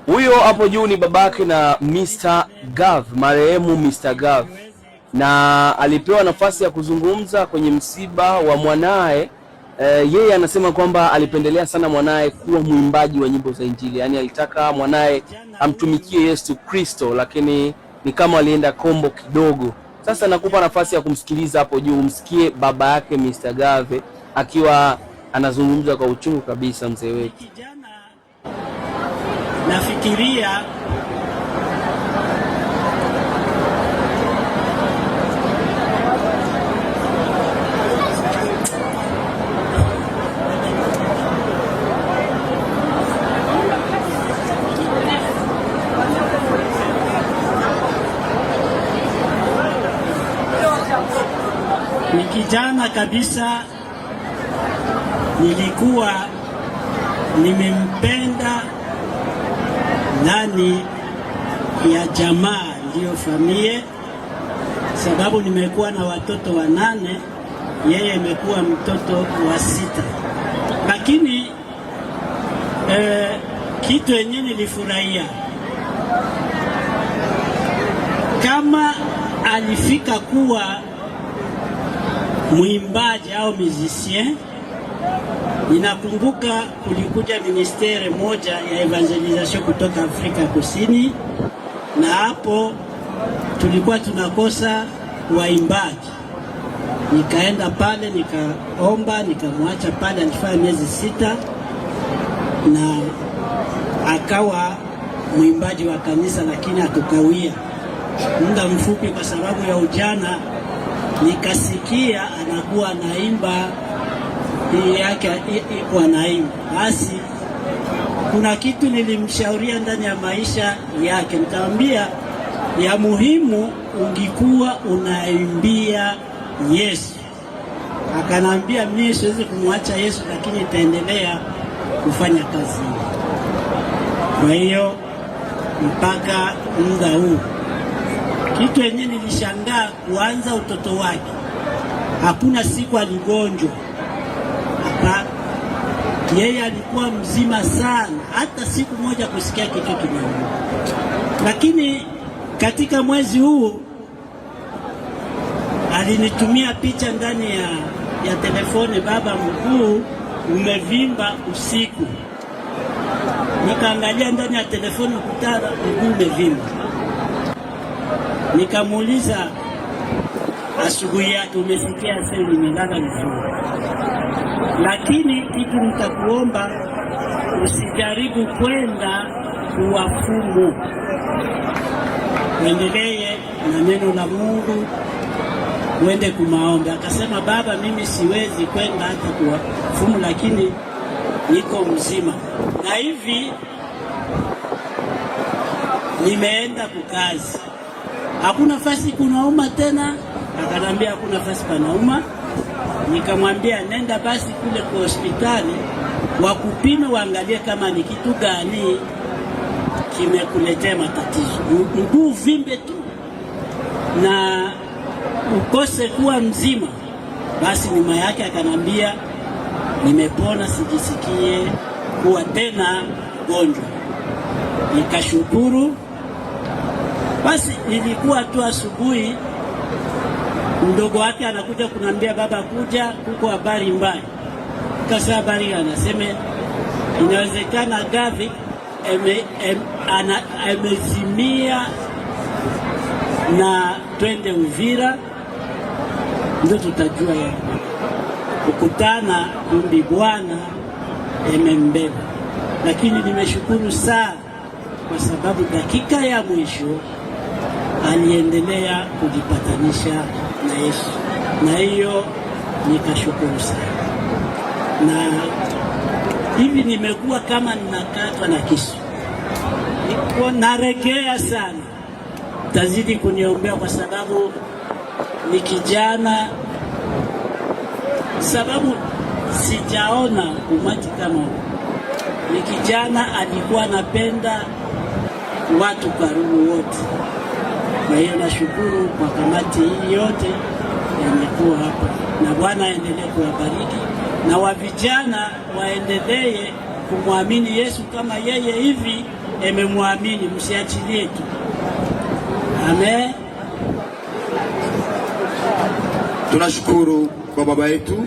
Huyo hapo juu ni babake na Mr. Gav, marehemu Mr. Gav, na alipewa nafasi ya kuzungumza kwenye msiba wa mwanae. Yeye anasema kwamba alipendelea sana mwanae kuwa mwimbaji wa nyimbo za Injili, yaani alitaka mwanae amtumikie Yesu Kristo, lakini ni kama alienda kombo kidogo. Sasa nakupa nafasi ya kumsikiliza hapo juu, umsikie baba yake Mr. Gave akiwa anazungumza kwa uchungu kabisa. Mzee wetu, nafikiria ni kijana kabisa, nilikuwa nimempenda ndani ya jamaa, ndiyo familia, sababu nimekuwa na watoto 8, yeye imekuwa mtoto wa 6. Lakini kitu yenyewe nilifurahia, kama alifika kuwa mwimbaji au musicien. Ninakumbuka kulikuja ministeri moja ya evangelization kutoka Afrika Kusini, na hapo tulikuwa tunakosa waimbaji. Nikaenda pale nikaomba, nikamwacha pale, alifanya miezi 6 na akawa mwimbaji wa kanisa, lakini atukawia muda mfupi kwa sababu ya ujana. Nikasikia anakuwa naimba yake iko naimba. Basi kuna kitu nilimshauria ndani ya maisha yake, nikamwambia ya muhimu ungikuwa unaimbia Yesu. Akanambia mimi siwezi kumwacha Yesu, lakini nitaendelea kufanya kazi. Kwa hiyo mpaka muda huu, kitu yenyewe nilishangaa kuanza utoto wake, hakuna siku aligonjwa. Hapa yeye alikuwa mzima sana, hata siku moja kusikia kitu kinauma. Lakini katika mwezi huu alinitumia picha ndani ya telefoni, baba, mguu umevimba usiku. Nikaangalia ndani ya telefoni, kutana mguu umevimba. Nikamuuliza asubuhi yake, umesikia? Sasa nimelala vizuri. Lakini kitu nitakuomba, usijaribu kwenda kuwafumu, uendelee na neno la Mungu, uende kumaombi. Akasema, baba, mimi siwezi kwenda hata kuwafumu, lakini niko mzima. Na hivi nimeenda kukazi, hakuna nafasi kunauma tena. Akanambia hakuna nafasi panauma. Nikamwambia nenda basi kule kwa hospitali wakupime, waangalie kama ni kitu gani kimekuletea matatizo. Mguu vimbe tu na ukose kuwa mzima. Basi nyuma yake akanambia nimepona, sijisikie kuwa tena gonjwa. Nikashukuru. Basi ilikuwa tu asubuhi, mdogo wake anakuja kunambia, baba, kuja, kuko habari mbaya. Kasa habari, anasema inawezekana Gavi amezimia na twende Uvira, ndio tutajua ya kukutana, kumbi Bwana amembeba. Lakini nimeshukuru sana kwa sababu dakika ya mwisho aliendelea kujipatanisha na Yesu, na hiyo nikashukuru sana. Na hivi nimekuwa kama ninakatwa na kisu, niko naregea sana. Tazidi kuniombea kwa sababu ni kijana, sababu sijaona umati kama huu. Ni kijana alikuwa anapenda watu karibu wote. Na hiyo nashukuru kwa kamati hii yote yamekuwa hapa, na Bwana aendelee kuwabariki, na wa vijana waendelee kumwamini Yesu kama yeye hivi ememwamini, msiachilie tu. Amen. Tunashukuru kwa baba yetu.